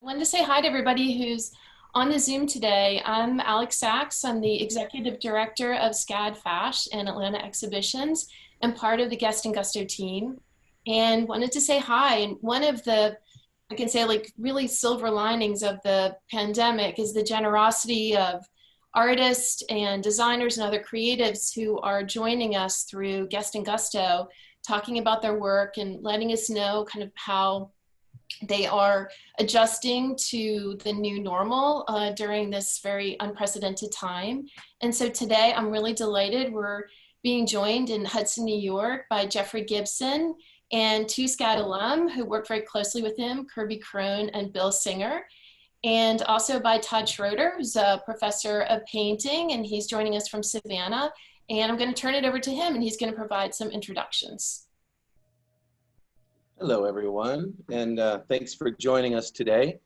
wanted to say hi to everybody who's on the Zoom today. I'm Alex Sachs. I'm the Executive Director of SCAD FASH and Atlanta Exhibitions and part of the Guest and Gusto team. And wanted to say hi. And one of the, I can say like really silver linings of the pandemic is the generosity of artists and designers and other creatives who are joining us through Guest and Gusto, talking about their work and letting us know kind of how they are adjusting to the new normal during this very unprecedented time. And so today I'm really delighted. We're being joined in Hudson, New York by Jeffrey Gibson and two SCAD alum who work very closely with him, Kirby Crone and Bill Singer. And also by Todd Schroeder, who's a professor of painting, and he's joining us from Savannah. And I'm going to turn it over to him, and he's going to provide some introductions. Hello, everyone, and thanks for joining us today.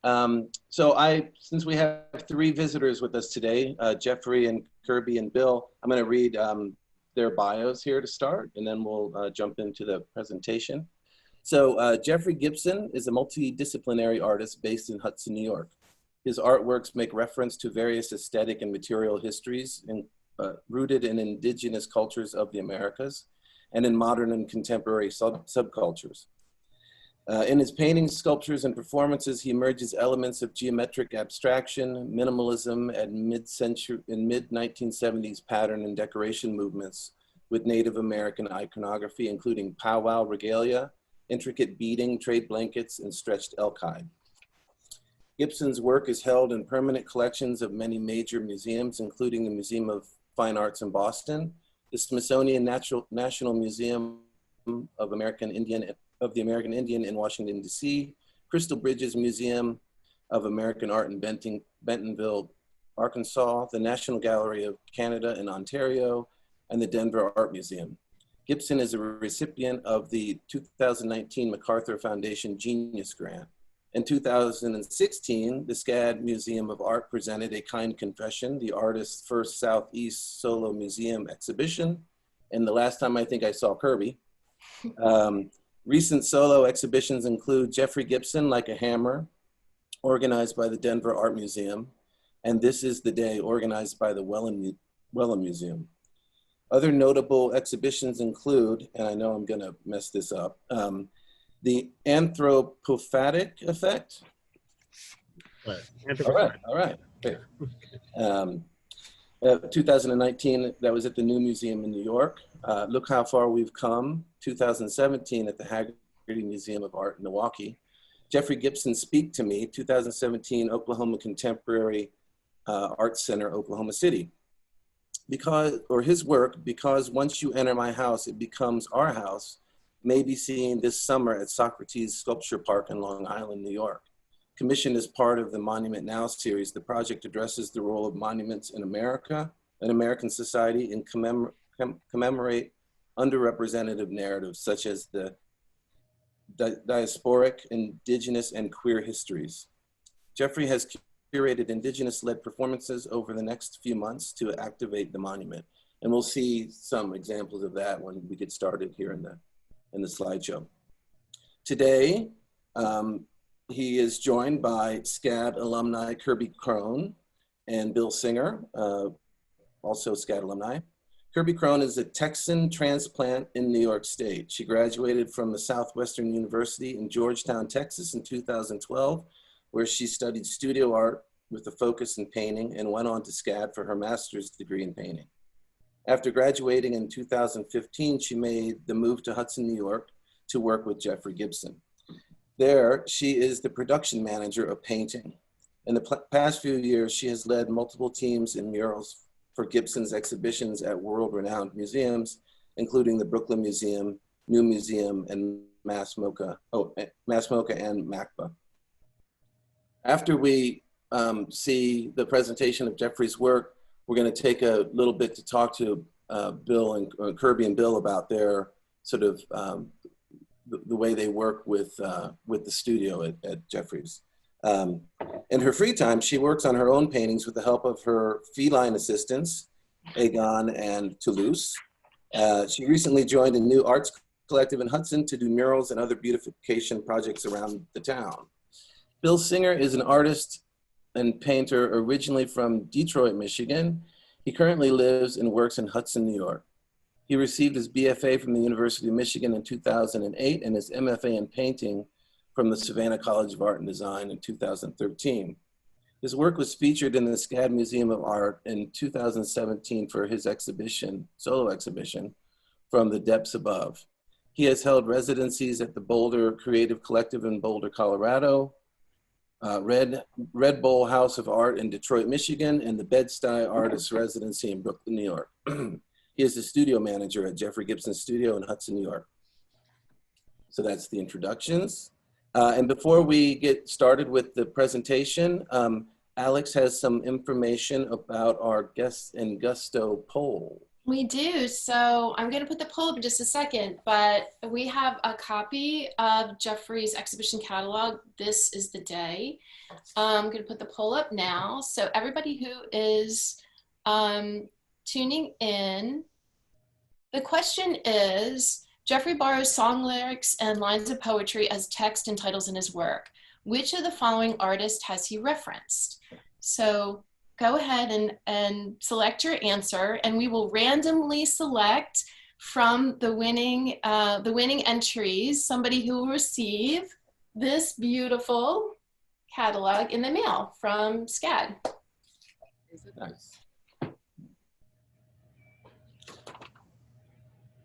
Since we have three visitors with us today, Jeffrey and Kirby and Bill, I'm going to read their bios here to start, and then we'll jump into the presentation. So Jeffrey Gibson is a multidisciplinary artist based in Hudson, New York. His artworks make reference to various aesthetic and material histories rooted in indigenous cultures of the Americas and in modern and contemporary subcultures. In his paintings, sculptures, and performances, he merges elements of geometric abstraction, minimalism, and mid-1970s pattern and decoration movements with Native American iconography, including powwow regalia, intricate beading, trade blankets, and stretched elk hide. Gibson's work is held in permanent collections of many major museums, including the Museum of Fine Arts in Boston, the Smithsonian National Museum of the American Indian in Washington, D.C., Crystal Bridges Museum of American Art in Bentonville, Arkansas, the National Gallery of Canada in Ontario, and the Denver Art Museum. Gibson is a recipient of the 2019 MacArthur Foundation Genius Grant. In 2016, the SCAD Museum of Art presented A Kind Confession, the artist's first Southeast solo museum exhibition. And the last time I think I saw Kirby. Recent solo exhibitions include Jeffrey Gibson, Like a Hammer, organized by the Denver Art Museum, and This Is the Day, organized by the Wellham Museum. Other notable exhibitions include, and I know I'm gonna mess this up, the anthropophatic effect. All right. Great. 2019, that was at the New Museum in New York. Look How Far We've Come, 2017 at the Haggerty Museum of Art in Milwaukee. Jeffrey Gibson, Speak to Me, 2017 Oklahoma Contemporary Arts Center, Oklahoma City. His work, Because Once You Enter My House, It Becomes Our House, may be seen this summer at Socrates Sculpture Park in Long Island, New York. Commissioned as part of the Monument Now series, the project addresses the role of monuments in America and American society and commemorate underrepresented narratives such as the diasporic, indigenous, and queer histories. Jeffrey has curated indigenous-led performances over the next few months to activate the monument. And we'll see some examples of that when we get started here in the slideshow. Today, he is joined by SCAD alumni Kirby Crone and Bill Singer, also SCAD alumni. Kirby Crone is a Texan transplant in New York State. She graduated from the Southwestern University in Georgetown, Texas in 2012, where she studied studio art with a focus in painting and went on to SCAD for her master's degree in painting. After graduating in 2015, she made the move to Hudson, New York to work with Jeffrey Gibson. There, she is the production manager of painting. In the past few years, she has led multiple teams in murals for Gibson's exhibitions at world-renowned museums, including the Brooklyn Museum, New Museum, and Mass MoCA and MACBA. After we see the presentation of Jeffrey's work, we're going to take a little bit to talk to Bill and Kirby and Bill about their sort of the way they work with the studio at Jeffrey's. In her free time, she works on her own paintings with the help of her feline assistants, Aegon and Toulouse. She recently joined a new arts collective in Hudson to do murals and other beautification projects around the town. Bill Singer is an artist and painter originally from Detroit, Michigan. He currently lives and works in Hudson, New York. He received his BFA from the University of Michigan in 2008 and his MFA in painting from the Savannah College of Art and Design in 2013. His work was featured in the SCAD Museum of Art in 2017 for his exhibition, solo exhibition, From the Depths Above. He has held residencies at the Boulder Creative Collective in Boulder, Colorado, Red Bull House of Art in Detroit, Michigan, and the Bed-Stuy Artist Residency in Brooklyn, New York. He is the studio manager at Jeffrey Gibson Studio in Hudson, New York. So that's the introductions. And before we get started with the presentation, Alex has some information about our Guest and Gusto poll. We do. So I'm going to put the poll up in just a second, but we have a copy of Jeffrey's exhibition catalog. This is the day. I'm going to put the poll up now. So everybody who is tuning in, the question is, Jeffrey borrows song lyrics and lines of poetry as text and titles in his work. Which of the following artists has he referenced? So go ahead and select your answer, and we will randomly select from the winning entries somebody who will receive this beautiful catalog in the mail from SCAD. Nice.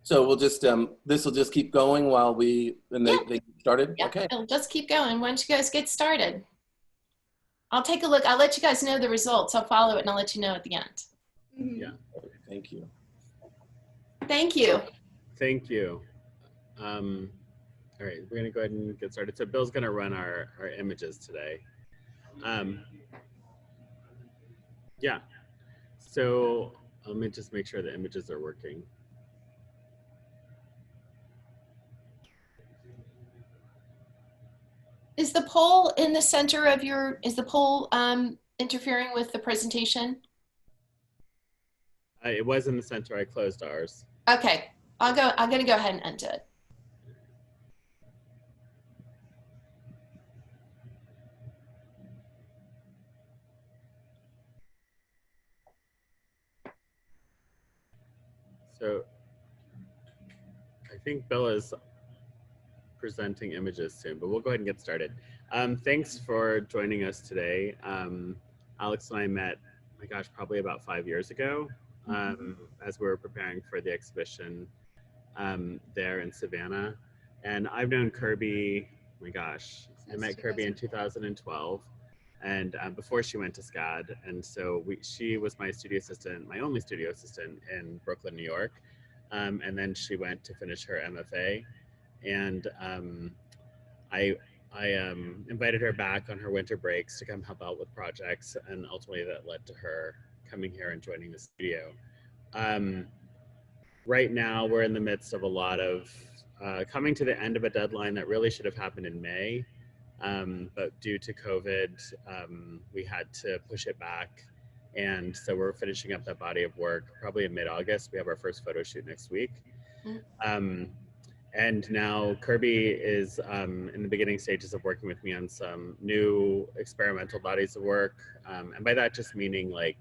So we'll just, this will just keep going while they get started? Yeah, okay. It'll just keep going. Why don't you guys get started? I'll take a look. I'll let you guys know the results. I'll follow it and I'll let you know at the end. Yeah, thank you. Thank you. Thank you. All right, we're gonna go ahead and get started. So Bill's gonna run our images today. Yeah, so let me just make sure the images are working. Is the poll in the center of your, is the poll interfering with the presentation? It was in the center, I closed ours. Okay, I'm gonna go ahead and end it. So I think Bill is presenting images soon, but we'll go ahead and get started. Thanks for joining us today. Alex and I met, my gosh, probably about 5 years ago as we were preparing for the exhibition there in Savannah. And I've known Kirby, my gosh, I met Kirby in 2012 and before she went to SCAD. And so she was my studio assistant, my only studio assistant in Brooklyn, New York. And then she went to finish her M.F.A. And I invited her back on her winter breaks to come help out with projects, and ultimately that led to her coming here and joining the studio. Right now we're in the midst of a lot of coming to the end of a deadline that really should have happened in May, but due to COVID, we had to push it back. And so we're finishing up that body of work probably in mid-August. We have our first photo shoot next week. And now Kirby is in the beginning stages of working with me on some new experimental bodies of work. And by that just meaning like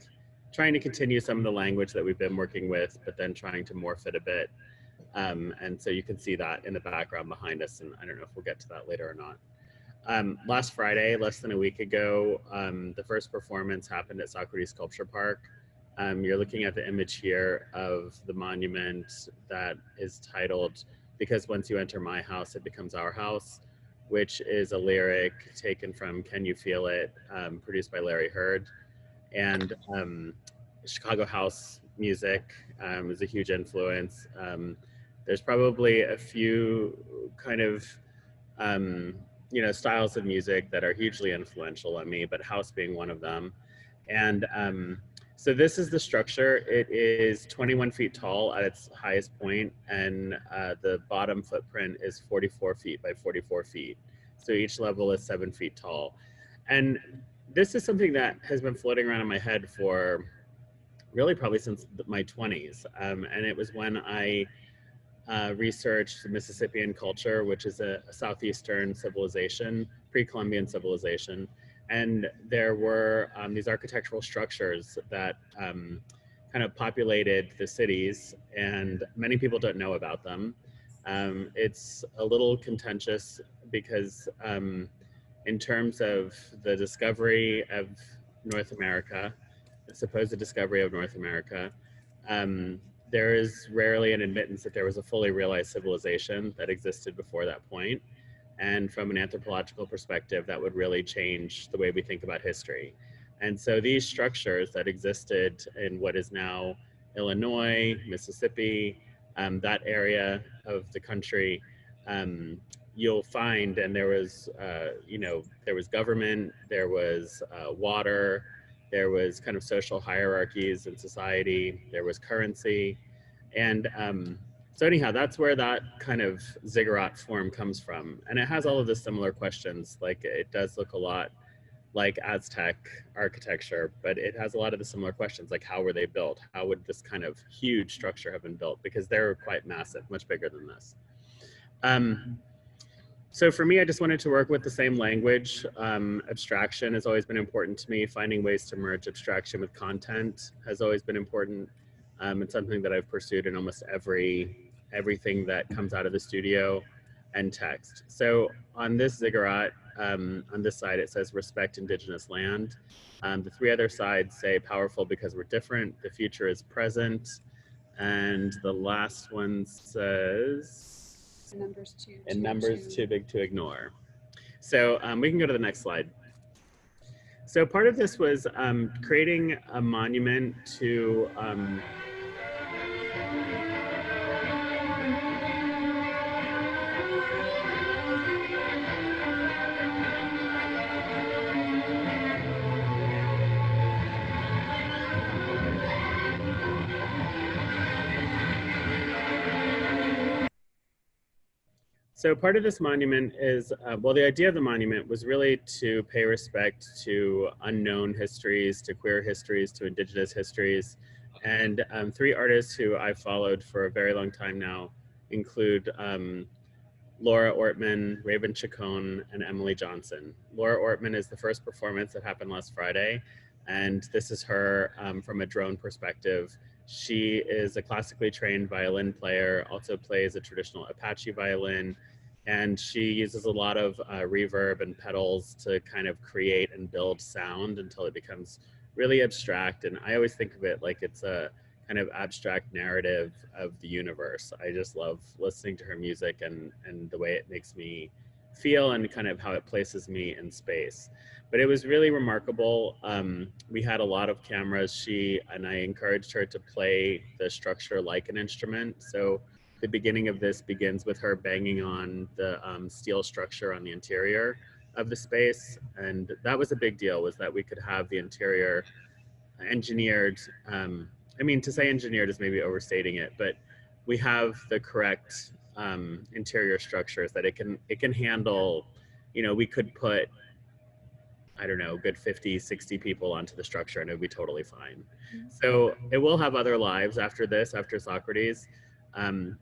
trying to continue some of the language that we've been working with, but then trying to morph it a bit. And so you can see that in the background behind us. And I don't know if we'll get to that later or not. Last Friday, less than a week ago, the first performance happened at Socrates Sculpture Park. You're looking at the image here of the monument that is titled, "Because Once You Enter My House, It Becomes Our House," which is a lyric taken from Can You Feel It, produced by Larry Hurd. And Chicago house music is a huge influence. There's probably a few kind of, styles of music that are hugely influential on me, but house being one of them. And so this is the structure. It is 21 feet tall at its highest point, and the bottom footprint is 44 feet by 44 feet. So each level is 7 feet tall. And this is something that has been floating around in my head for really probably since my 20s. And it was when I researched Mississippian culture, which is a southeastern civilization pre-Columbian civilization. And there were these architectural structures that kind of populated the cities, and many people don't know about them. It's a little contentious because in terms of the discovery of North America, the supposed discovery of North America, there is rarely an admittance that there was a fully realized civilization that existed before that point. And from an anthropological perspective, that would really change the way we think about history. And so these structures that existed in what is now Illinois, Mississippi, that area of the country, you'll find, and there was, there was government, there was water, there was kind of social hierarchies in society, there was currency. And so anyhow, that's where that kind of ziggurat form comes from. And it has all of the similar questions, like it does look a lot like Aztec architecture, but it has a lot of the similar questions, like how were they built? How would this kind of huge structure have been built? Because they're quite massive, much bigger than this. So for me, I just wanted to work with the same language. Abstraction has always been important to me. Finding ways to merge abstraction with content has always been important. It's something that I've pursued in almost everything that comes out of the studio, and text. So on this ziggurat, on this side, it says respect Indigenous land. The three other sides say powerful because we're different. The future is present. And the last one says numbers too big to ignore. So we can go to the next slide. So part of this was creating a monument to So part of this monument is, well, the idea of the monument was really to pay respect to unknown histories, to queer histories, to Indigenous histories. And three artists who I've followed for a very long time now include Laura Ortman, Raven Chacon, and Emily Johnson. Laura Ortman is the first performance that happened last Friday. And this is her from a drone perspective. She is a classically trained violin player, also plays a traditional Apache violin, and she uses a lot of reverb and pedals to kind of create and build sound until it becomes really abstract. And I always think of it like it's a kind of abstract narrative of the universe. I just love listening to her music and the way it makes me feel and kind of how it places me in space. But it was really remarkable. We had a lot of cameras. And I encouraged her to play the structure like an instrument. So the beginning of this begins with her banging on the steel structure on the interior of the space. And that was a big deal, was that we could have the interior engineered. I mean, to say engineered is maybe overstating it, but we have the correct interior structures that it can handle. You know, we could put, I don't know, good 50, 60 people onto the structure and it would be totally fine. So it will have other lives after this, after Socrates. And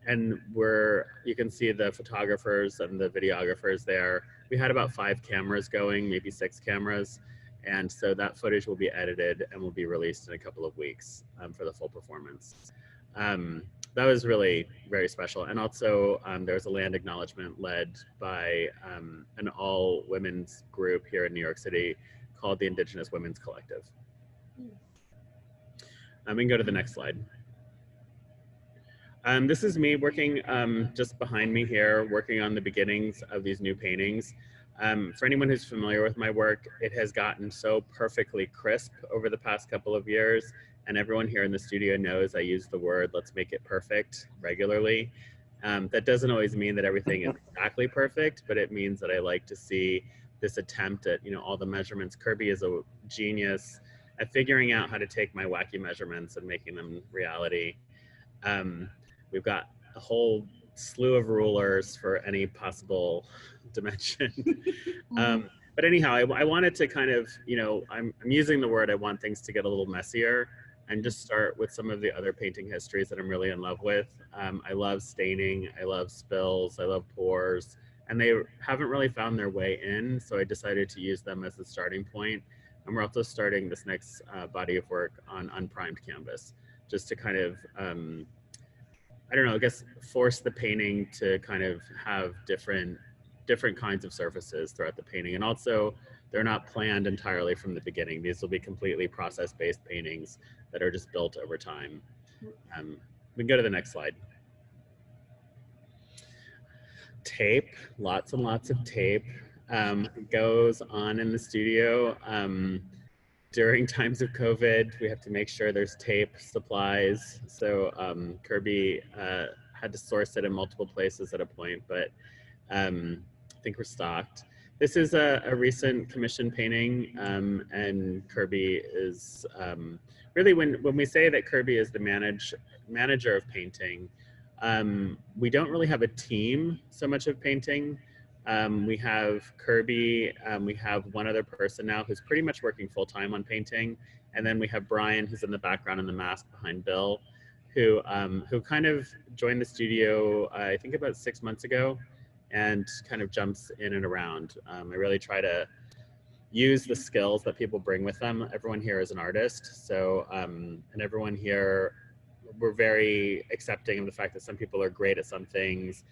you can see the photographers and the videographers there. We had about 5 cameras going, maybe 6 cameras. And so that footage will be edited and will be released in a couple of weeks for the full performance. That was really very special. And also there was a land acknowledgement led by an all women's group here in New York City called the Indigenous Women's Collective. We can go to the next slide. This is me working just behind me here, working on the beginnings of these new paintings. For anyone who's familiar with my work, it has gotten so perfectly crisp over the past couple of years. And everyone here in the studio knows I use the word, let's make it perfect, regularly. That doesn't always mean that everything is exactly perfect, but it means that I like to see this attempt at, you know, all the measurements. Kirby is a genius at figuring out how to take my wacky measurements and making them reality. We've got a whole slew of rulers for any possible dimension. But anyhow, I wanted to kind of, you know, I'm using the word, I want things to get a little messier and just start with some of the other painting histories that I'm really in love with. I love staining, I love spills, I love pours, and they haven't really found their way in. So I decided to use them as the starting point. And we're also starting this next body of work on unprimed canvas, just to kind of, I don't know, I guess force the painting to kind of have different kinds of surfaces throughout the painting. And also, they're not planned entirely from the beginning. These will be completely process-based paintings that are just built over time. We can go to the next slide. Tape, lots and lots of tape goes on in the studio. During times of COVID, we have to make sure there's tape supplies. So Kirby had to source it in multiple places at a point, but I think we're stocked. This is a recent commission painting, and Kirby is really, when we say that Kirby is the manager of painting, we don't really have a team so much of painting. We have Kirby, we have one other person now who's pretty much working full-time on painting, and then we have Brian, who's in the background in the mask behind Bill, who kind of joined the studio, I think about 6 months ago, and kind of jumps in and around. I really try to use the skills that people bring with them. Everyone here is an artist, so and everyone here, we're very accepting of the fact that some people are great at some things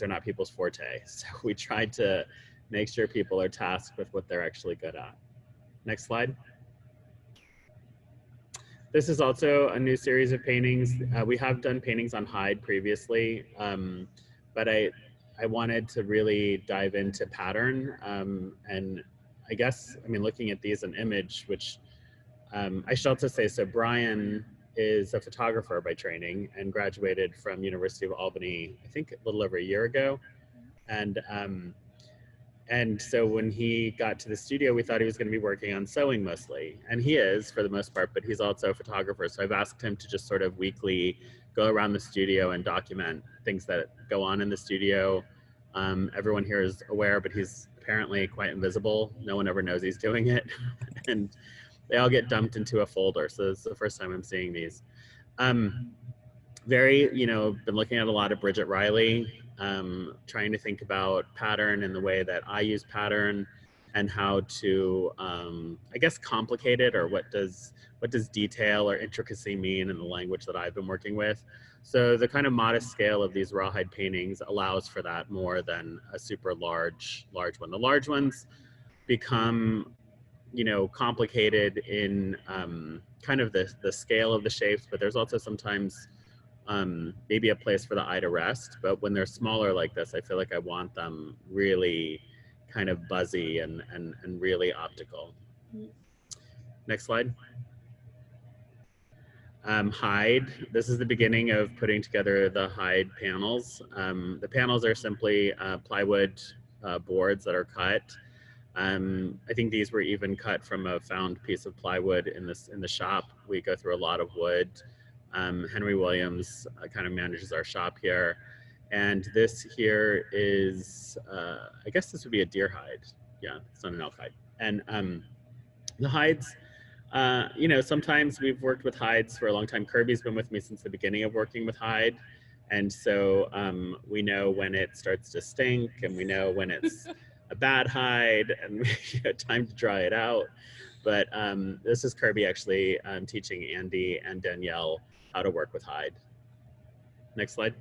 are not people's forte. So we try to make sure people are tasked with what they're actually good at. Next slide. This is also a new series of paintings. We have done paintings on hide previously, but I wanted to really dive into pattern. And I guess, I mean, looking at these in image, which I should also say, so Brian is a photographer by training and graduated from University of Albany, I think a little over a year ago. And so when he got to the studio, we thought he was going to be working on sewing mostly. And he is for the most part, but he's also a photographer. So I've asked him to just sort of weekly go around the studio and document things that go on in the studio. Everyone here is aware, but he's apparently quite invisible. No one ever knows he's doing it. And they all get dumped into a folder. So this is the first time I'm seeing these. Very, been looking at a lot of Bridget Riley, trying to think about pattern and the way that I use pattern and how to, I guess, complicate it, or what does detail or intricacy mean in the language that I've been working with. So the kind of modest scale of these rawhide paintings allows for that more than a super large one. The large ones become, complicated in kind of the scale of the shapes, but there's also sometimes maybe a place for the eye to rest. But when they're smaller like this, I feel like I want them really kind of buzzy and really optical. Next slide. Hide. This is the beginning of putting together the hide panels. The panels are simply plywood boards that are cut. I think these were even cut from a found piece of plywood in the shop. We go through a lot of wood. Henry Williams kind of manages our shop here. And this here is, I guess this would be a deer hide. Yeah, it's not an elk hide. And the hides, sometimes we've worked with hides for a long time. Kirby's been with me since the beginning of working with hide. And so we know when it starts to stink, and we know when it's a bad hide, and we have time to dry it out. But this is Kirby actually teaching Andy and Danielle how to work with hide. Next slide.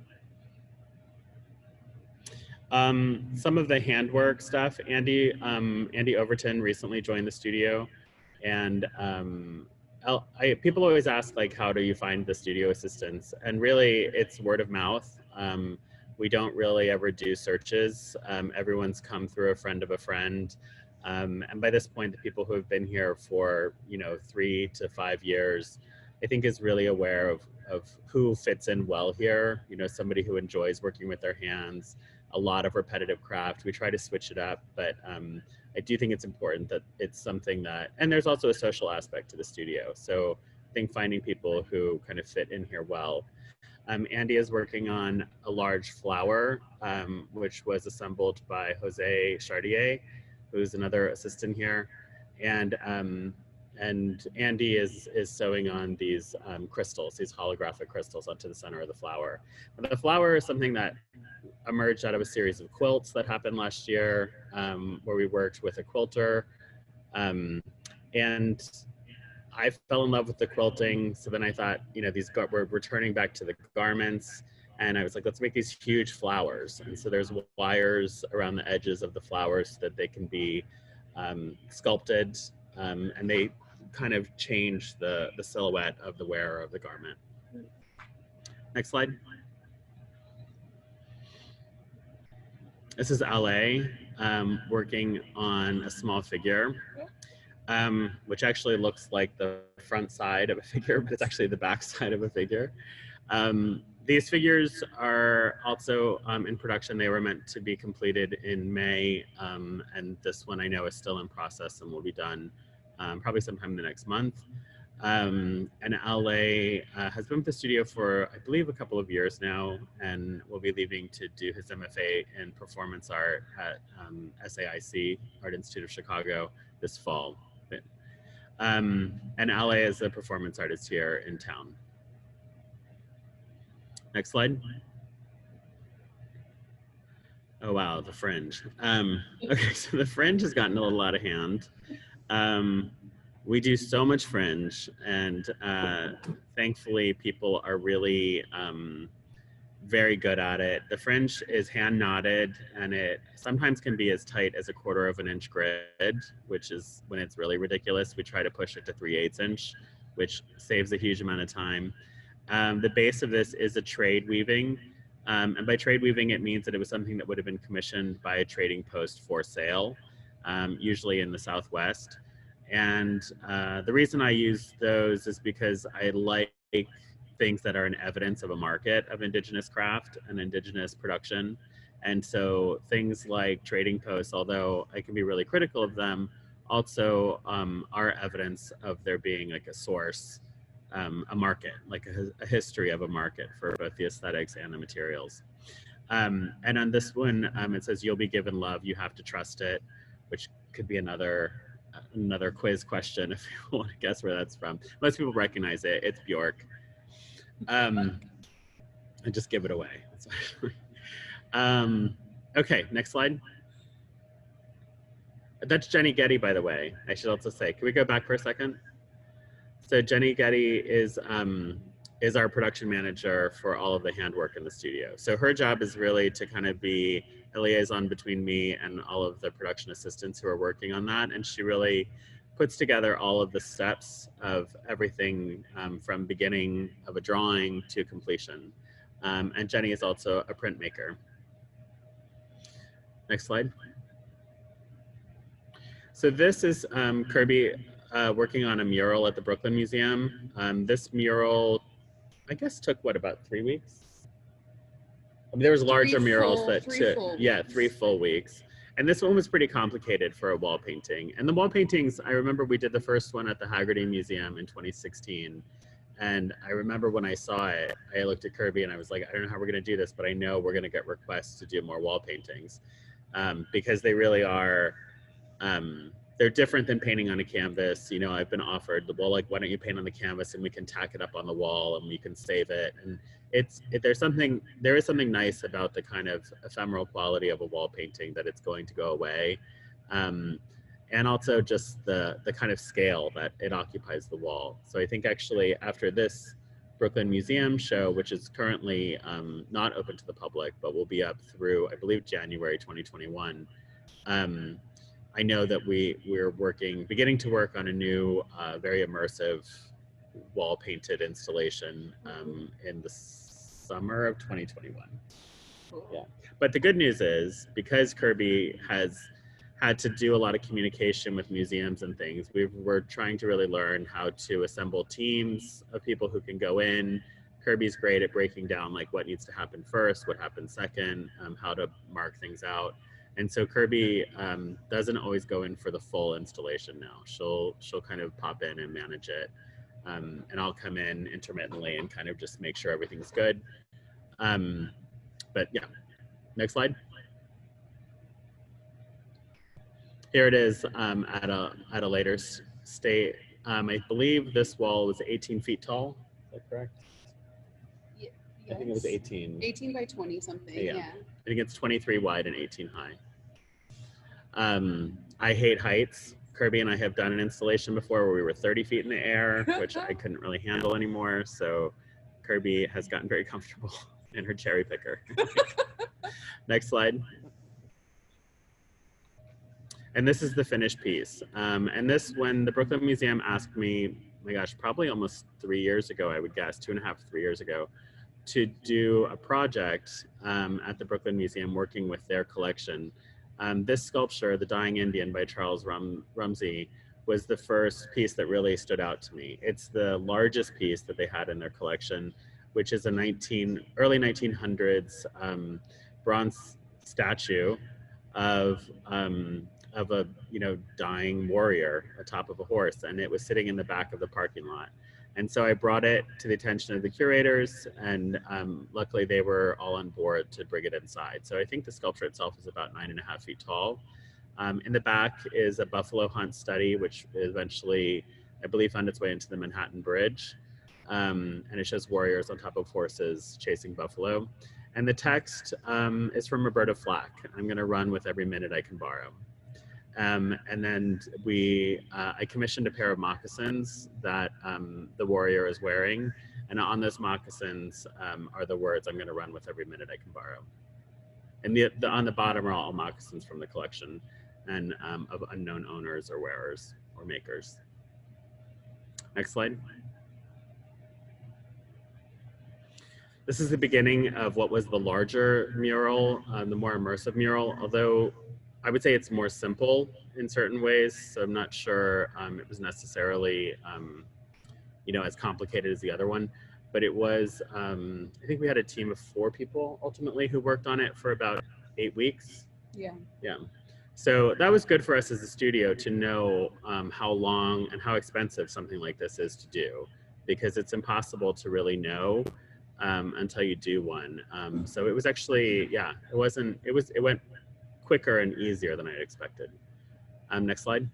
Some of the handwork stuff. Andy Overton recently joined the studio, and people always ask, like, how do you find the studio assistants? And really, it's word of mouth. We don't really ever do searches. Everyone's come through a friend of a friend. And by this point, the people who have been here for 3 to 5 years, I think, is really aware of who fits in well here. Somebody who enjoys working with their hands, a lot of repetitive craft. We try to switch it up, but I do think it's important that it's something that, and there's also a social aspect to the studio. So I think finding people who kind of fit in here well. Andy is working on a large flower, which was assembled by Jose Chartier, who's another assistant here. And and Andy is sewing on these crystals, these holographic crystals onto the center of the flower. And the flower is something that emerged out of a series of quilts that happened last year, where we worked with a quilter. And I fell in love with the quilting. So then I thought, you know, we're returning back to the garments. And I was like, let's make these huge flowers. And so there's wires around the edges of the flowers so that they can be sculpted. And they kind of change the silhouette of the wearer of the garment. Next slide. This is LA working on a small figure, which actually looks like the front side of a figure, but it's actually the back side of a figure. These figures are also in production. They were meant to be completed in May, and this one I know is still in process and will be done probably sometime in the next month. And LA has been with the studio for, I believe, a couple of years now, and will be leaving to do his M.F.A. in performance art at SAIC, Art Institute of Chicago, this fall. And LA is a performance artist here in town. Next slide. Oh, wow, the Fringe. Okay, so the Fringe has gotten a little out of hand. We do so much Fringe, and thankfully people are really very good at it. The Fringe is hand knotted, and it sometimes can be as tight as a 1/4 of an inch grid, which is, when it's really ridiculous, we try to push it to 3/8 inch, which saves a huge amount of time. The base of this is a trade weaving, and by trade weaving it means that it was something that would have been commissioned by a trading post for sale, usually in the Southwest. And the reason I use those is because I like things that are an evidence of a market of Indigenous craft and Indigenous production. And so things like trading posts, although I can be really critical of them, also are evidence of there being like a source, a market, like a history of a market for both the aesthetics and the materials. And on this one, it says, "You'll be given love, you have to trust it," which could be another quiz question if you want to guess where that's from. Most people recognize it. It's Bjork. And just give it away. Okay, next slide. That's Jenny Getty, by the way. I should also say, can we go back for a second? So Jenny Getty is our production manager for all of the handwork in the studio. So her job is really to kind of be a liaison between me and all of the production assistants who are working on that. And she really puts together all of the steps of everything from beginning of a drawing to completion. And Jenny is also a printmaker. Next slide. So this is Kirby working on a mural at the Brooklyn Museum. This mural, I guess, took what, about 3 weeks? I mean, there was larger murals that took, yeah, 3 full weeks. And this one was pretty complicated for a wall painting. And the wall paintings, I remember we did the first one at the Haggerty Museum in 2016. And I remember when I saw it, I looked at Kirby and I was like, I don't know how we're gonna do this, but I know we're gonna get requests to do more wall paintings because they really are, they're different than painting on a canvas. You know, I've been offered, well, like, why don't you paint on the canvas and we can tack it up on the wall and we can save it. And there is something nice about the kind of ephemeral quality of a wall painting, that it's going to go away. And also just the kind of scale that it occupies the wall. So I think actually after this Brooklyn Museum show, which is currently not open to the public, but will be up through, I believe, January 2021, I know that we're beginning to work on a new, very immersive wall painted installation in the summer of 2021. Yeah, but the good news is, because Kirby has had to do a lot of communication with museums and things, we're trying to really learn how to assemble teams of people who can go in. Kirby's great at breaking down like what needs to happen first, what happens second, how to mark things out. And so Kirby doesn't always go in for the full installation now. She'll kind of pop in and manage it. And I'll come in intermittently and kind of just make sure everything's good. But yeah, next slide. Here it is at a later I believe this wall was 18 feet tall. Is that correct? Yes. I think it was 18. 18 by 20 something, yeah. I think it's 23 wide and 18 high. I hate heights. Kirby and I have done an installation before where we were 30 feet in the air, which I couldn't really handle anymore. So Kirby has gotten very comfortable in her cherry picker. Next slide. And this is the finished piece. And this, when the Brooklyn Museum asked me, my gosh, probably almost 3 years ago, I would guess, 2.5, 3 years ago, to do a project at the Brooklyn Museum working with their collection. This sculpture, The Dying Indian by Charles Rumsey, was the first piece that really stood out to me. It's the largest piece that they had in their collection, which is a early 1900s bronze statue of a dying warrior atop of a horse, and it was sitting in the back of the parking lot. And so I brought it to the attention of the curators, and luckily they were all on board to bring it inside. So I think the sculpture itself is about 9.5 feet tall. In the back is a buffalo hunt study, which eventually, I believe, found its way into the Manhattan Bridge. And it shows warriors on top of horses chasing buffalo. And the text is from Roberta Flack. I'm gonna run with every minute I can borrow. And then I commissioned a pair of moccasins that the warrior is wearing. And on those moccasins are the words, "I'm gonna run with every minute I can borrow." And on the bottom are all moccasins from the collection and of unknown owners or wearers or makers. Next slide. This is the beginning of what was the larger mural, the more immersive mural, although I would say it's more simple in certain ways. So I'm not sure it was necessarily, as complicated as the other one, but it was, I think we had a team of 4 people ultimately who worked on it for about 8 weeks. Yeah. Yeah. So that was good for us as a studio to know how long and how expensive something like this is to do, because it's impossible to really know until you do one. So it was actually, it went quicker and easier than I expected. Next slide.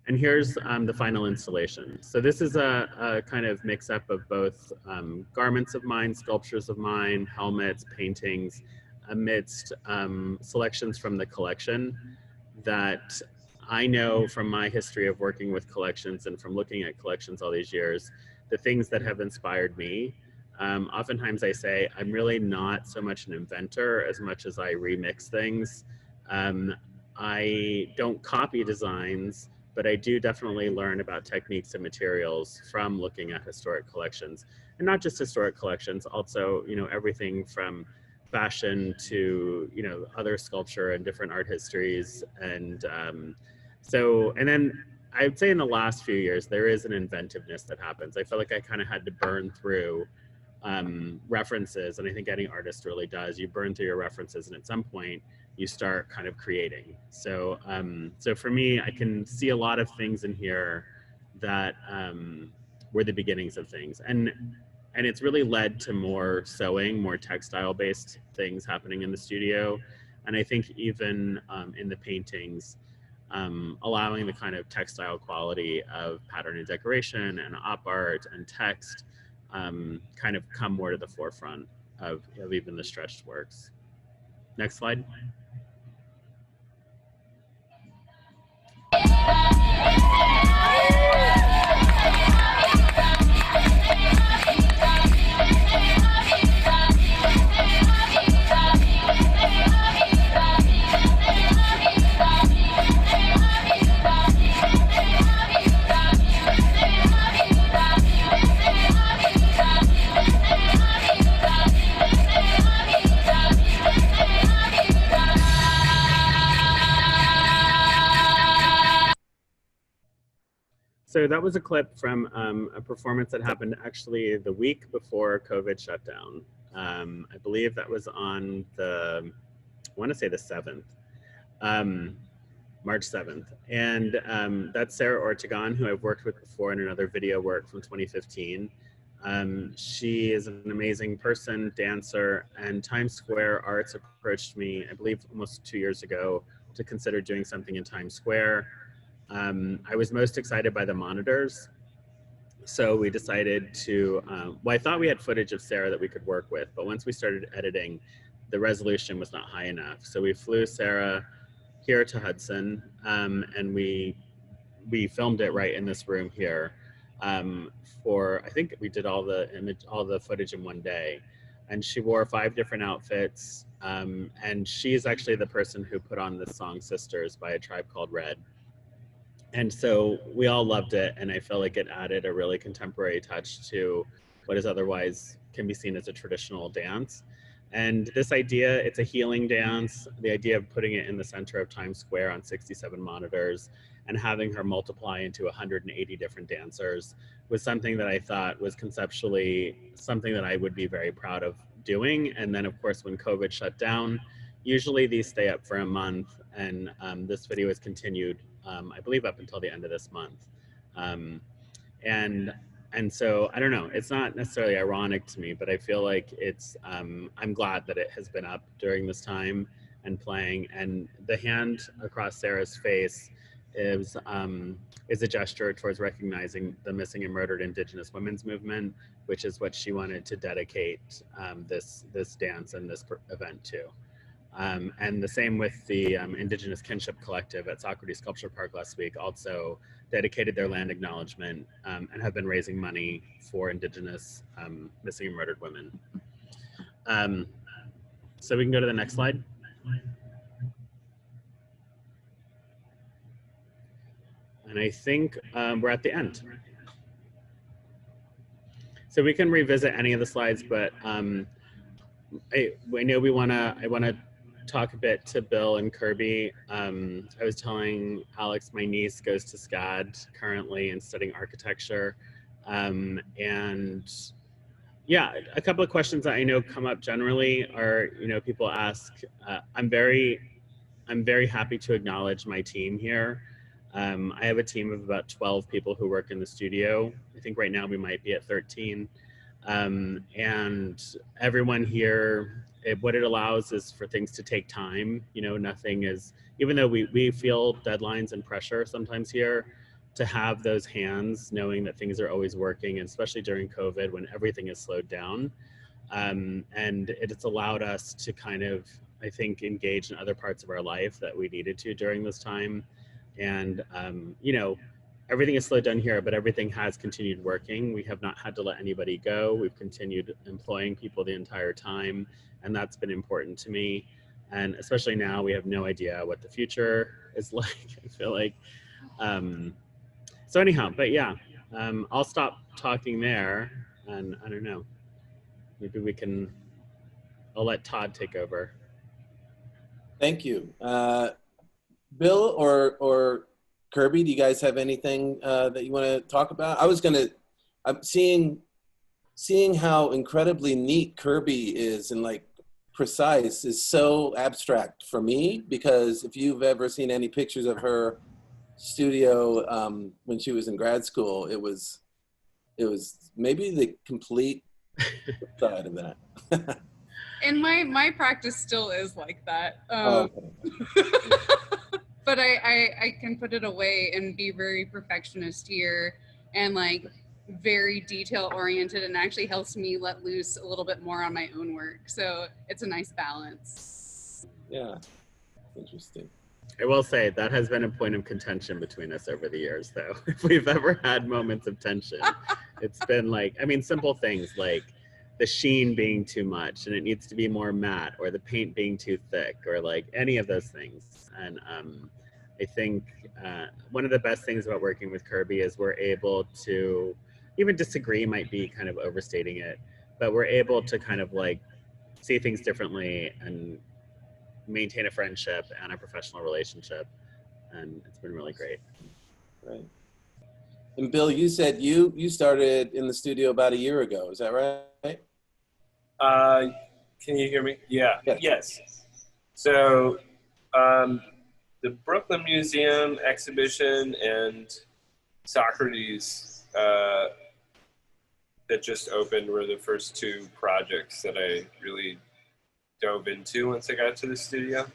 And here's the final installation. So this is a kind of mix up of both garments of mine, sculptures of mine, helmets, paintings, amidst selections from the collection that I know from my history of working with collections and from looking at collections all these years, the things that have inspired me. Oftentimes I say, I'm really not so much an inventor as much as I remix things. I don't copy designs, but I do definitely learn about techniques and materials from looking at historic collections. And not just historic collections, also, everything from fashion to, other sculpture and different art histories. And and then I would say in the last few years, there is an inventiveness that happens. I feel like I kind of had to burn through references, and I think any artist really does. You burn through your references, and at some point you start kind of creating. So so for me, I can see a lot of things in here that were the beginnings of things, and it's really led to more sewing, more textile based things happening in the studio. And I think even in the paintings, allowing the kind of textile quality of pattern and decoration and op art and text kind of come more to the forefront of even the stretched works. Next slide. So that was a clip from a performance that happened actually the week before COVID shut down. I believe that was on I want to say the 7th, March 7th. And that's Sarah Ortegon, who I've worked with before in another video work from 2015. She is an amazing person, dancer, and Times Square Arts approached me, I believe almost 2 years ago, to consider doing something in Times Square. I was most excited by the monitors. So we decided to, well, I thought we had footage of Sarah that we could work with, but once we started editing, the resolution was not high enough. So we flew Sarah here to Hudson, and we filmed it right in this room here. For, I think we did all the footage in one day, and she wore 5 different outfits. And she's actually the person who put on the song Sisters by A Tribe Called Red. And so we all loved it, and I felt like it added a really contemporary touch to what is otherwise can be seen as a traditional dance. And this idea, it's a healing dance. The idea of putting it in the center of Times Square on 67 monitors and having her multiply into 180 different dancers was something that I thought was conceptually something that I would be very proud of doing. And then of course, when COVID shut down, usually these stay up for a month, and this video is continued, I believe up until the end of this month. And so I don't know, it's not necessarily ironic to me, but I feel like it's, I'm glad that it has been up during this time and playing. And the hand across Sarah's face is a gesture towards recognizing the missing and murdered Indigenous women's movement, which is what she wanted to dedicate this dance and this event to. And the same with the Indigenous Kinship Collective at Socrates Sculpture Park last week, also dedicated their land acknowledgement and have been raising money for Indigenous missing and murdered women. So we can go to the next slide. And I think we're at the end. So we can revisit any of the slides, but I know I want to talk a bit to Bill and Kirby. I was telling Alex, my niece goes to SCAD currently and studying architecture. And yeah, a couple of questions that I know come up generally are, people ask, I'm very happy to acknowledge my team here. I have a team of about 12 people who work in the studio. I think right now we might be at 13. And everyone here, what it allows is for things to take time. Nothing is, even though we feel deadlines and pressure sometimes here, to have those hands knowing that things are always working, and especially during COVID when everything is slowed down. And it's allowed us to kind of, I think, engage in other parts of our life that we needed to during this time. And, everything is slowed down here, but everything has continued working. We have not had to let anybody go. We've continued employing people the entire time, and that's been important to me. And especially now, we have no idea what the future is like, I feel like. So anyhow, but yeah, I'll stop talking there, and I don't know, maybe I'll let Todd take over. Thank you. Bill or Kirby, do you guys have anything that you want to talk about? I'm seeing how incredibly neat Kirby is and like precise is so abstract for me, because if you've ever seen any pictures of her studio when she was in grad school, it was maybe the complete side of that. And my practice still is like that. Okay. But I can put it away and be very perfectionist here and like very detail oriented, and actually helps me let loose a little bit more on my own work. So it's a nice balance. Yeah, interesting. I will say that has been a point of contention between us over the years, though. If we've ever had moments of tension, it's been like, simple things like the sheen being too much and it needs to be more matte, or the paint being too thick, or like any of those things. And I think one of the best things about working with Kirby is we're able to, even disagree might be kind of overstating it, but we're able to kind of like see things differently and maintain a friendship and a professional relationship. And it's been really great. Right. And Bill, you said you started in the studio about a year ago. Is that right? Can you hear me? Yeah. Yes. So the Brooklyn Museum exhibition and Socrates that just opened were the first 2 projects that I really dove into once I got to the studio.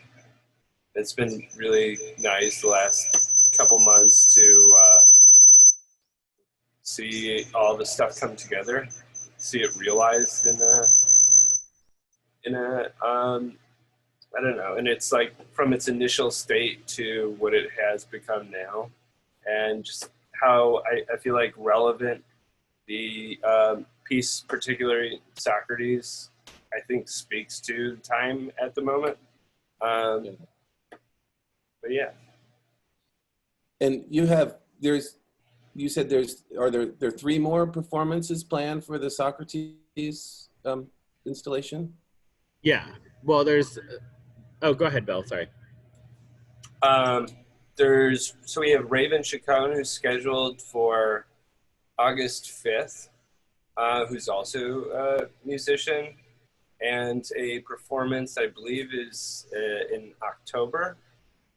It's been really nice the last couple months see all the stuff come together, see it realized in a I don't know, and it's like from its initial state to what it has become now, and just how I feel like relevant the piece, particularly Socrates, I think speaks to the time at the moment. But yeah. And you said are there 3 more performances planned for the Socrates installation? Yeah, well, there's, oh, go ahead, Bill, sorry. So we have Raven Chacon, who's scheduled for August 5th, who's also a musician, and a performance I believe is in October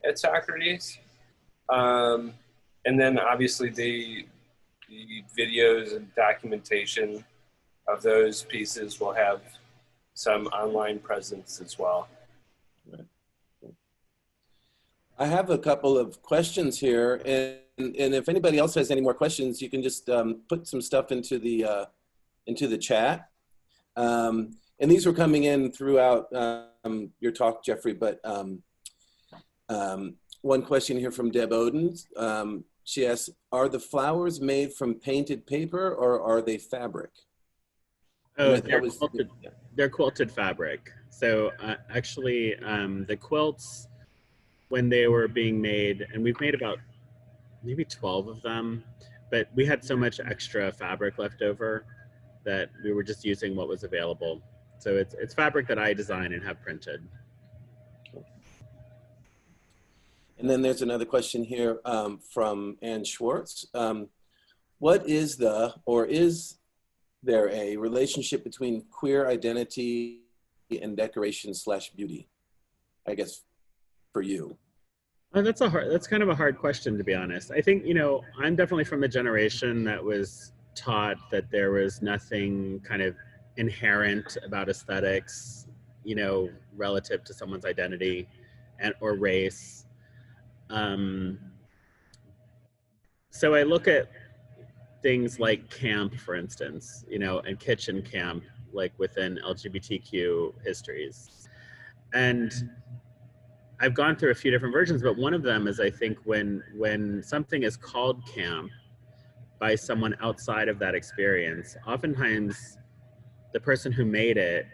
at Socrates. And then obviously the videos and documentation of those pieces will have some online presence as well. Right. I have a couple of questions here, and if anybody else has any more questions, you can just put some stuff into the chat. And these were coming in throughout your talk, Jeffrey, but one question here from Deb Oden. She asks, are the flowers made from painted paper or are they fabric? Oh, they're quilted fabric. So actually, the quilts, when they were being made, and we've made about maybe 12 of them, but we had so much extra fabric left over that we were just using what was available. So it's fabric that I design and have printed. And then there's another question here from Ann Schwartz. What is is there a relationship between queer identity and decoration / beauty? I guess for you. Oh, that's kind of a hard question, to be honest. I think, I'm definitely from the generation that was taught that there was nothing kind of inherent about aesthetics, relative to someone's identity or race. So I look at things like camp, for instance, and kitchen camp, like within LGBTQ histories. And I've gone through a few different versions, but one of them is, I think, when something is called camp by someone outside of that experience, oftentimes the person who made it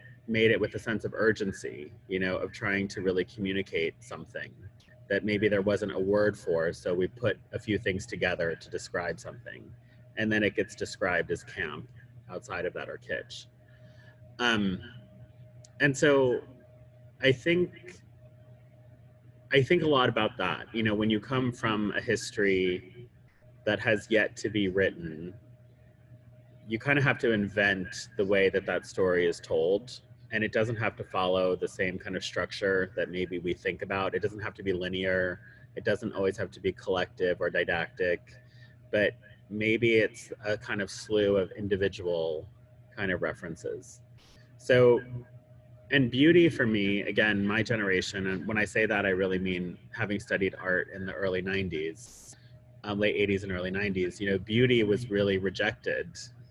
with a sense of urgency, of trying to really communicate something that maybe there wasn't a word for, so we put a few things together to describe something, and then it gets described as camp outside of that, or kitsch. And so I think a lot about that, when you come from a history that has yet to be written, you kind of have to invent the way that story is told. And it doesn't have to follow the same kind of structure that maybe we think about. It doesn't have to be linear. It doesn't always have to be collective or didactic, but maybe it's a kind of slew of individual kind of references. So, and beauty for me, again, my generation, and when I say that, I really mean having studied art in the early 90s, late 80s and early 90s, beauty was really rejected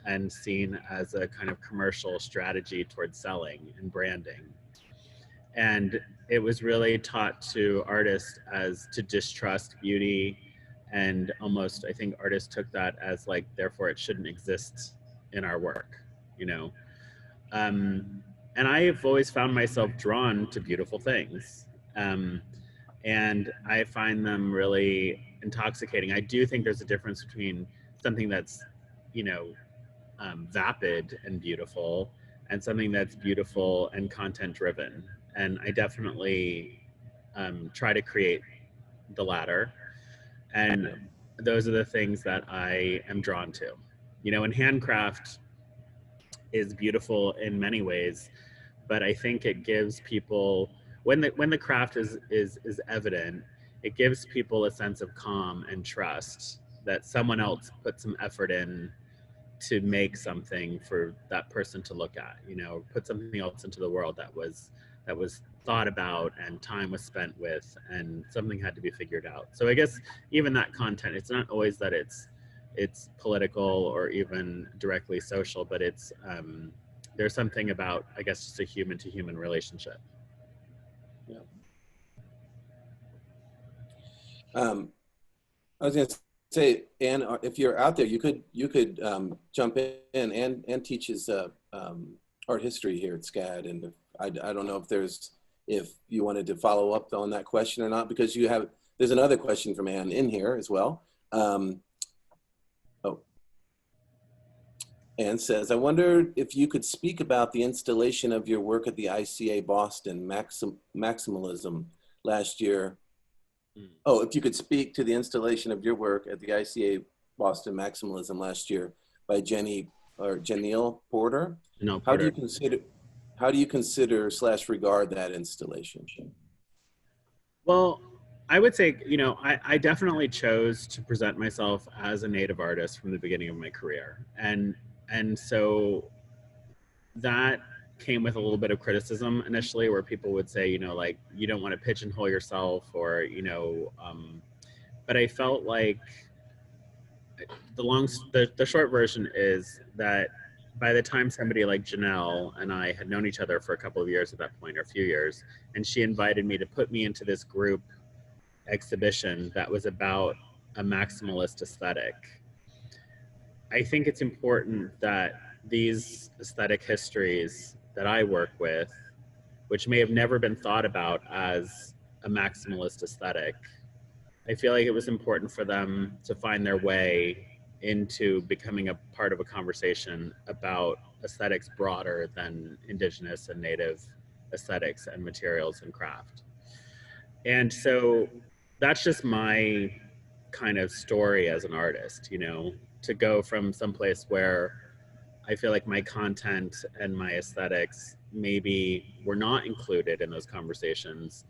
and seen as a kind of commercial strategy towards selling and branding. And it was really taught to artists as to distrust beauty, and almost, I think artists took that as like, therefore it shouldn't exist in our work, And I've always found myself drawn to beautiful things. And I find them really intoxicating. I do think there's a difference between something that's, vapid and beautiful, and something that's beautiful and content driven. And I definitely try to create the latter. And those are the things that I am drawn to. And handcraft is beautiful in many ways, but I think it gives people, when the craft is evident, it gives people a sense of calm and trust that someone else put some effort in to make something for that person to look at, put something else into the world that was thought about and time was spent with, and something had to be figured out. So I guess even that content, it's not always that it's it's political or even directly social, but it's there's something about, I guess, just a human to human relationship. Yeah. I was going to say, Anne, if you're out there, you could jump in. and teaches art history here at SCAD, and I don't know if you wanted to follow up on that question or not, because there's another question from Anne in here as well. Anne says, I wonder if you could speak about the installation of your work at the ICA Boston, Maximalism, last year. Oh, if you could speak to the installation of your work at the ICA Boston Maximalism last year by Janelle Porter. No, How Porter. do you consider / regard that installation? Well, I would say, you know, I definitely chose to present myself as a Native artist from the beginning of my career. And so that came with a little bit of criticism initially, where people would say, you know, like, you don't want to pigeonhole yourself, or, you know, but I felt like the short version is that by the time somebody like Janelle and I had known each other for a couple of years at that point, or a few years, and she invited me to put me into this group exhibition that was about a maximalist aesthetic, I think it's important that these aesthetic histories that I work with, which may have never been thought about as a maximalist aesthetic, I feel like it was important for them to find their way into becoming a part of a conversation about aesthetics broader than Indigenous and Native aesthetics and materials and craft. And so that's just my kind of story as an artist, you know, to go from someplace where I feel like my content and my aesthetics maybe were not included in those conversations,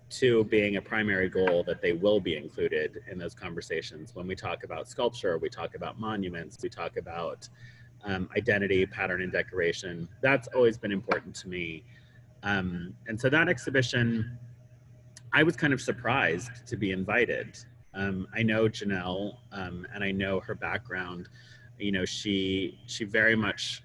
to being a primary goal that they will be included in those conversations. When we talk about sculpture, we talk about monuments, we talk about identity, pattern, and decoration. That's always been important to me. And so that exhibition, I was kind of surprised to be invited. I know Janelle, and I know her background. You know, she very much,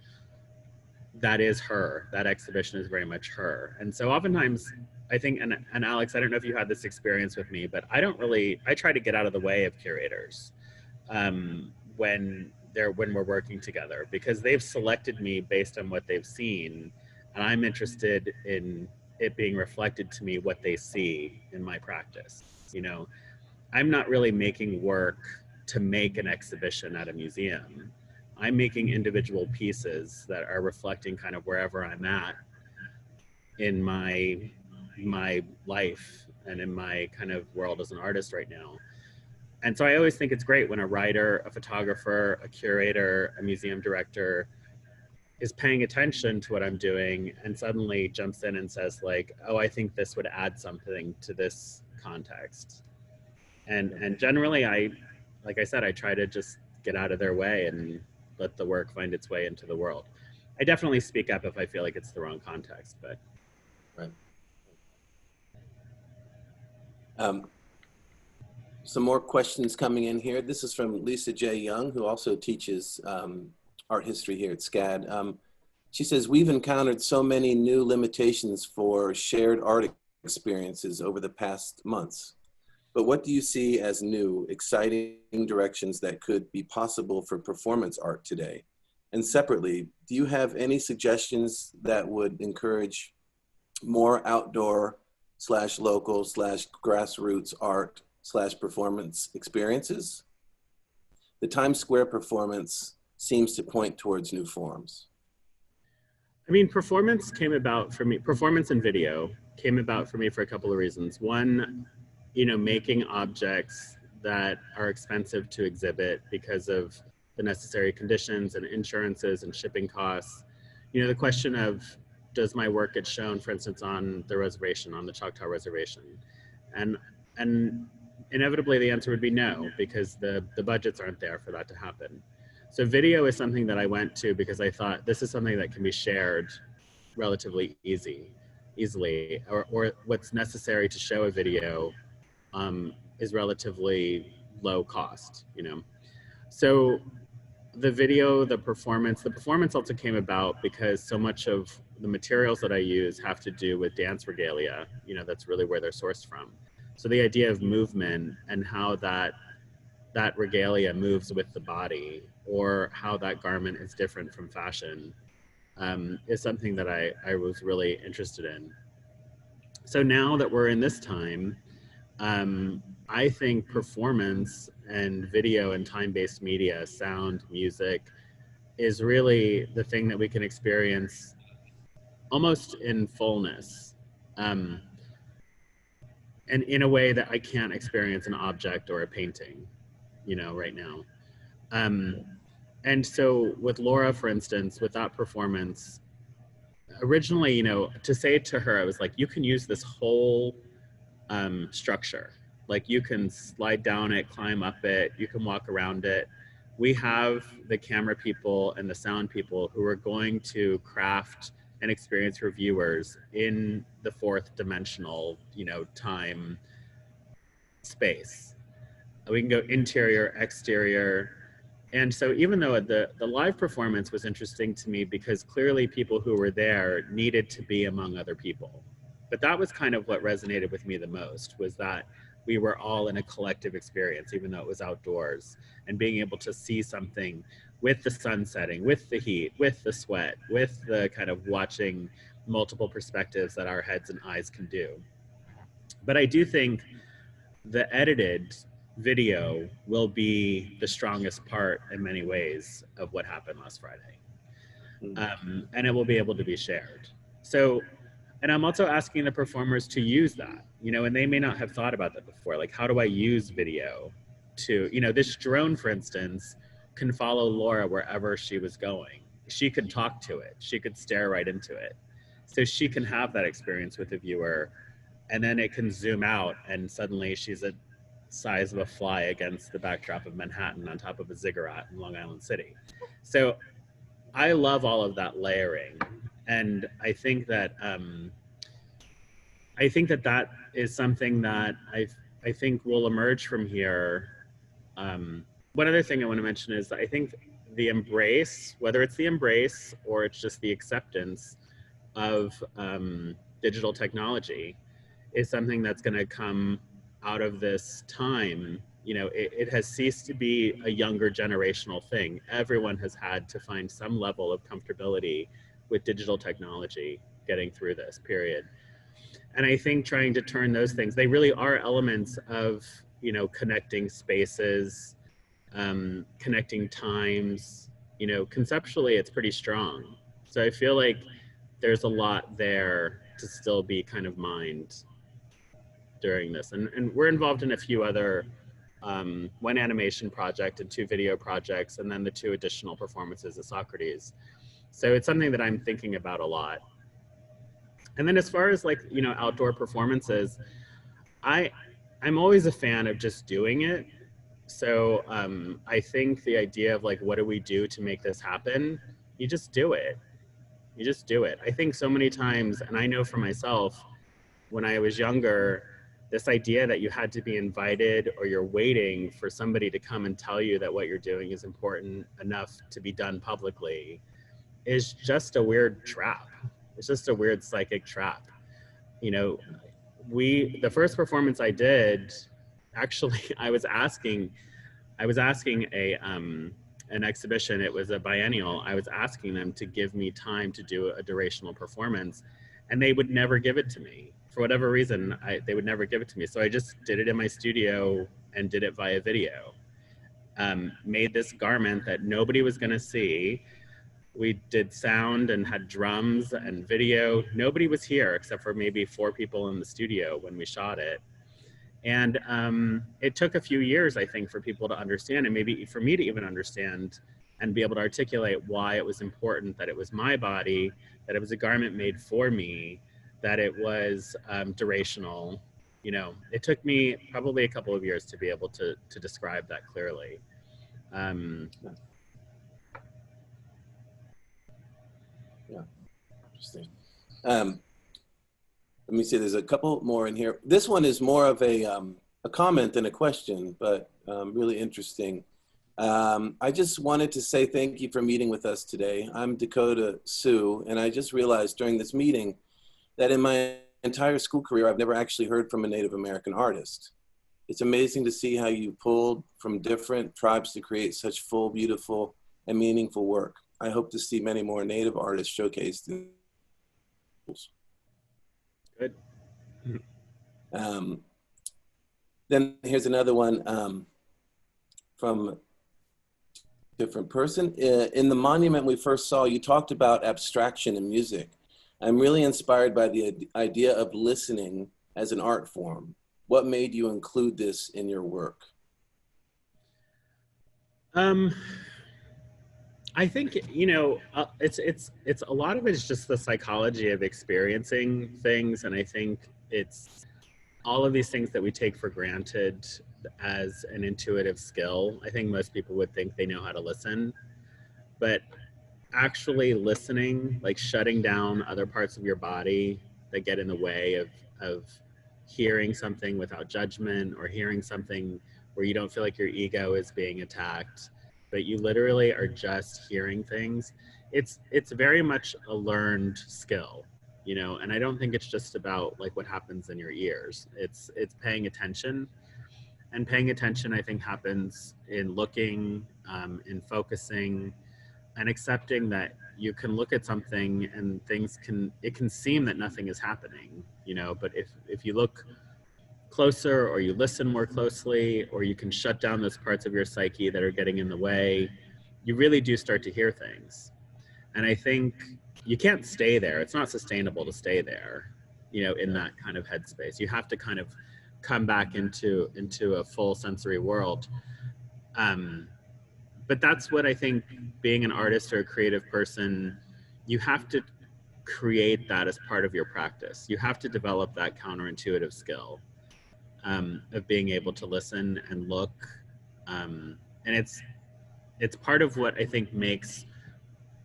that is her. That exhibition is very much her. And so oftentimes, I think, and Alex, I don't know if you had this experience with me, but I try to get out of the way of curators when we're working together, because they've selected me based on what they've seen, and I'm interested in it being reflected to me what they see in my practice. You know, I'm not really making work to make an exhibition at a museum. I'm making individual pieces that are reflecting kind of wherever I'm at in my life and in my kind of world as an artist right now. And so I always think it's great when a writer, a photographer, a curator, a museum director is paying attention to what I'm doing and suddenly jumps in and says, like, oh, I think this would add something to this context. And generally, like I said, I try to just get out of their way and let the work find its way into the world. I definitely speak up if I feel like it's the wrong context, but. Right. Some more questions coming in here. This is from Lisa J. Young, who also teaches art history here at SCAD. She says, we've encountered so many new limitations for shared art experiences over the past months. But what do you see as new, exciting directions that could be possible for performance art today? And separately, do you have any suggestions that would encourage more outdoor / local / grassroots art / performance experiences? The Times Square performance seems to point towards new forms. I mean, performance came about for me, performance and video came about for me for a couple of reasons. One, you know, making objects that are expensive to exhibit because of the necessary conditions and insurances and shipping costs. You know, the question of, does my work get shown, for instance, on the reservation, on the Choctaw reservation? And inevitably the answer would be no, because the budgets aren't there for that to happen. So video is something that I went to because I thought this is something that can be shared relatively easily, or what's necessary to show a video is relatively low cost, you know. So the video, the performance also came about because so much of the materials that I use have to do with dance regalia. You know, that's really where they're sourced from. So the idea of movement and how that regalia moves with the body, or how that garment is different from fashion, is something that I was really interested in. So now that we're in this time, I think performance and video and time-based media, sound, music, is really the thing that we can experience almost in fullness, and in a way that I can't experience an object or a painting, you know, right now. And so with Laura, for instance, with that performance, originally, you know, to say to her, I was like, you can use this whole structure. Like, you can slide down it, climb up it, you can walk around it. We have the camera people and the sound people who are going to craft an experience for viewers in the fourth dimensional, you know, time space. We can go interior, exterior. And so even though the live performance was interesting to me because clearly people who were there needed to be among other people. But that was kind of what resonated with me the most, was that we were all in a collective experience, even though it was outdoors, and being able to see something with the sun setting, with the heat, with the sweat, with the kind of watching multiple perspectives that our heads and eyes can do. But I do think the edited video will be the strongest part in many ways of what happened last Friday. And it will be able to be shared. So, and I'm also asking the performers to use that, you know, and they may not have thought about that before. Like, how do I use video to, you know, this drone, for instance, can follow Laura wherever she was going. She could talk to it. She could stare right into it. So she can have that experience with the viewer, and then it can zoom out and suddenly she's a size of a fly against the backdrop of Manhattan on top of a ziggurat in Long Island City. So I love all of that layering. And I think that that is something that I think will emerge from here. One other thing I want to mention is I think the embrace, whether it's the embrace or it's just the acceptance of digital technology, is something that's going to come out of this time. You know, it has ceased to be a younger generational thing. Everyone has had to find some level of comfortability with digital technology getting through this period. And I think trying to turn those things, they really are elements of, you know, connecting spaces, connecting times, you know, conceptually it's pretty strong. So I feel like there's a lot there to still be kind of mined during this. And we're involved in a few other, one animation project and 2 video projects, and then the 2 additional performances of Socrates. So it's something that I'm thinking about a lot. And then as far as, like, you know, outdoor performances, I'm always a fan of just doing it. So I think the idea of, like, what do we do to make this happen? You just do it. You just do it. I think so many times, and I know for myself, when I was younger, this idea that you had to be invited or you're waiting for somebody to come and tell you that what you're doing is important enough to be done publicly is just a weird trap. It's just a weird psychic trap. You know, the first performance I did, actually, I was asking an exhibition, it was a biennial, I was asking them to give me time to do a durational performance, and they would never give it to me. For whatever reason, they would never give it to me. So I just did it in my studio and did it via video. Made this garment that nobody was gonna see. We did sound and had drums and video. Nobody was here except for maybe 4 people in the studio when we shot it. And it took a few years, I think, for people to understand, and maybe for me to even understand and be able to articulate why it was important that it was my body, that it was a garment made for me, that it was durational. You know, it took me probably a couple of years to be able to describe that clearly. Yeah, interesting. Let me see, there's a couple more in here. This one is more of a comment than a question, but really interesting. I just wanted to say thank you for meeting with us today. I'm Dakota Sue, and I just realized during this meeting that in my entire school career, I've never actually heard from a Native American artist. It's amazing to see how you pulled from different tribes to create such full, beautiful, and meaningful work. I hope to see many more Native artists showcased in schools. Good. Then here's another one from a different person. In the monument we first saw, you talked about abstraction in music. I'm really inspired by the idea of listening as an art form. What made you include this in your work? I think, you know, it's a lot of it is just the psychology of experiencing things, and I think it's all of these things that we take for granted as an intuitive skill. I think most people would think they know how to listen, but actually listening, like shutting down other parts of your body that get in the way of hearing something without judgment, or hearing something where you don't feel like your ego is being attacked, but you literally are just hearing things. It's very much a learned skill, you know, and I don't think it's just about like what happens in your ears. It's paying attention, and paying attention, I think, happens in looking, in focusing, and accepting that you can look at something and it can seem that nothing is happening, you know, but if you look closer, or you listen more closely, or you can shut down those parts of your psyche that are getting in the way, you really do start to hear things. And I think you can't stay there. It's not sustainable to stay there, you know, in that kind of headspace. You have to kind of come back into a full sensory world. But that's what I think, being an artist or a creative person, you have to create that as part of your practice. You have to develop that counterintuitive skill of being able to listen and look. And it's part of what I think makes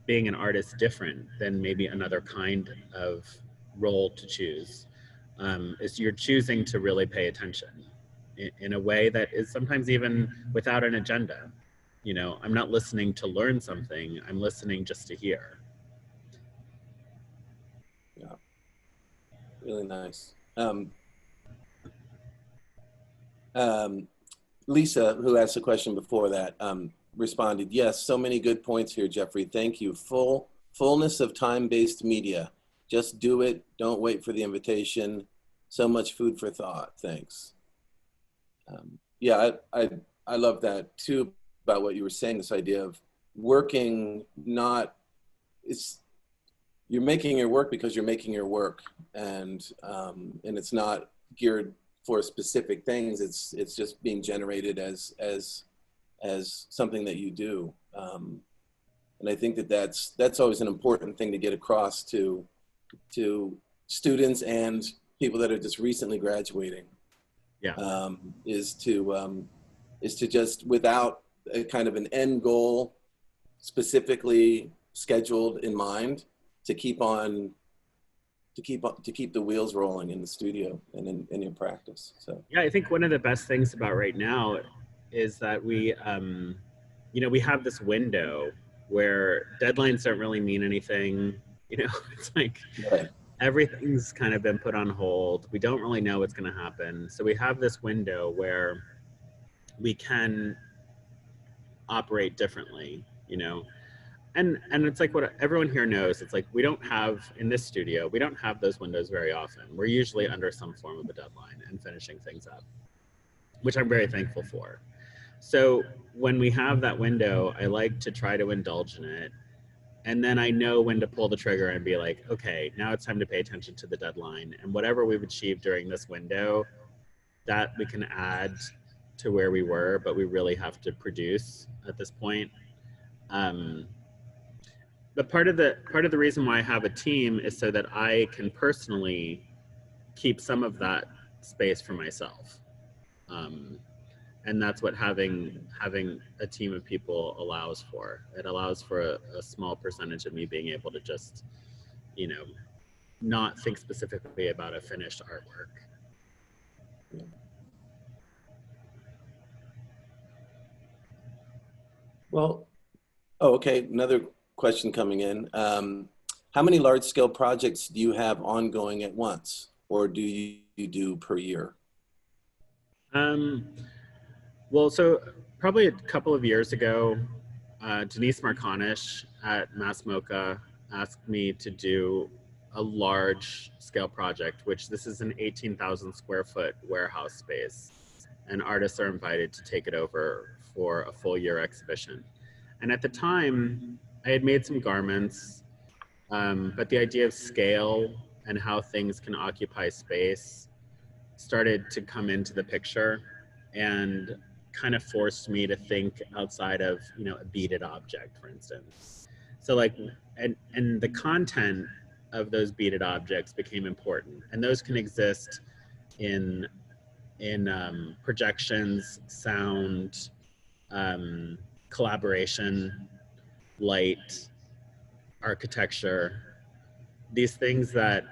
being an artist different than maybe another kind of role to choose, is you're choosing to really pay attention in a way that is sometimes even without an agenda. You know, I'm not listening to learn something, I'm listening just to hear. Yeah, really nice. Lisa, who asked a question before that, responded, yes, so many good points here, Jeffrey. Thank you. Fullness of time-based media. Just do it. Don't wait for the invitation. So much food for thought. Thanks. Yeah, I love that too, about what you were saying, this idea of working, you're making your work because you're making your work, and it's not geared for specific things. It's just being generated as something that you do, and I think that's always an important thing to get across to students and people that are just recently graduating. Yeah. Is to just, without a kind of an end goal specifically scheduled in mind, to keep the wheels rolling in the studio and in your practice. So yeah, I think one of the best things about right now is that we you know, we have this window where deadlines don't really mean anything. You know, it's like right. Everything's kind of been put on hold. We don't really know what's going to happen. So we have this window where we can operate differently, you know. And it's like what everyone here knows. It's like we don't have, in this studio, we don't have those windows very often. We're usually under some form of a deadline and finishing things up, which I'm very thankful for. So when we have that window, I like to try to indulge in it. And then I know when to pull the trigger and be like, okay, now it's time to pay attention to the deadline. And whatever we've achieved during this window, that we can add to where we were, but we really have to produce at this point. But part of the reason why I have a team is so that I can personally keep some of that space for myself. And that's what having a team of people allows for. It allows for a small percentage of me being able to just, you know, not think specifically about a finished artwork. Well, oh, okay. Another question coming in. How many large scale projects do you have ongoing at once, or do you do per year? Well, so probably a couple of years ago, Denise Marconish at Mass MoCA asked me to do a large scale project, which this is an 18,000 square foot warehouse space, and artists are invited to take it over for a full year exhibition. And at the time, I had made some garments, but the idea of scale and how things can occupy space started to come into the picture and kind of forced me to think outside of, you know, a beaded object, for instance. So like, and the content of those beaded objects became important, and those can exist in projections, sound, collaboration, light, architecture, these things that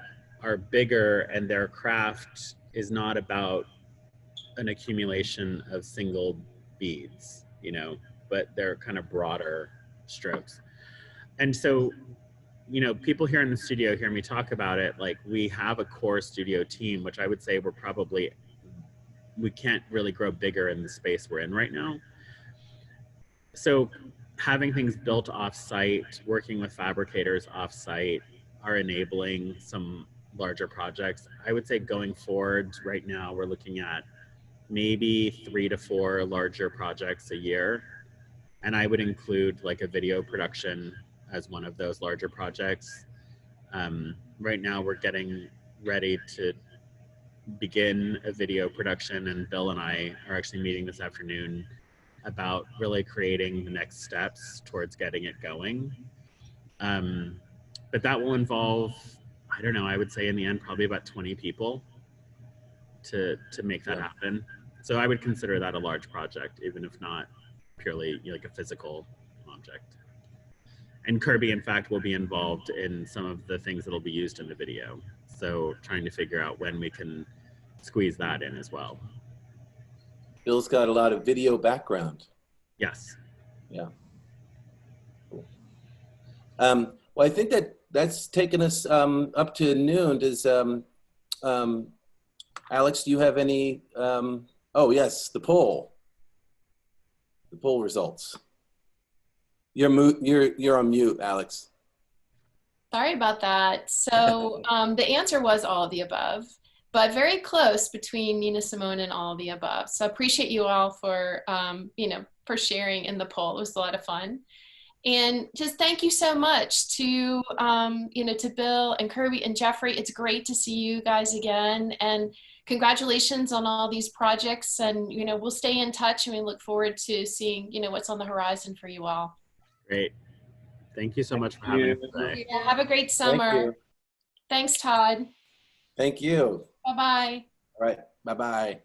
are bigger, and their craft is not about an accumulation of single beads, you know, but they're kind of broader strokes. And so, you know, people here in the studio hear me talk about it, like we have a core studio team, which I would say we can't really grow bigger in the space we're in right now. So having things built off-site, working with fabricators off-site are enabling some larger projects. I would say going forward right now, we're looking at maybe 3 to 4 larger projects a year. And I would include like a video production as one of those larger projects. Right now we're getting ready to begin a video production, and Bill and I are actually meeting this afternoon about really creating the next steps towards getting it going. But that will involve, I don't know, I would say in the end, probably about 20 people to make that happen. So I would consider that a large project, even if not purely like a physical object. And Kirby, in fact, will be involved in some of the things that'll be used in the video. So trying to figure out when we can squeeze that in as well. Bill's got a lot of video background. Yes. Yeah. Cool. Well, I think that's taken us up to noon. Does Alex, do you have any? Oh yes, the poll results. You're on mute, Alex. Sorry about that. So the answer was all of the above, but very close between Nina Simone and all of the above. So I appreciate you all for, you know, for sharing in the poll. It was a lot of fun. And just thank you so much to, you know, to Bill and Kirby and Jeffrey. It's great to see you guys again. And congratulations on all these projects. And, you know, we'll stay in touch, and we look forward to seeing, you know, what's on the horizon for you all. Great. Thank you so much for having us today. Yeah, have a great summer. Thanks, Todd. Thank you. Bye-bye. All right. Bye-bye.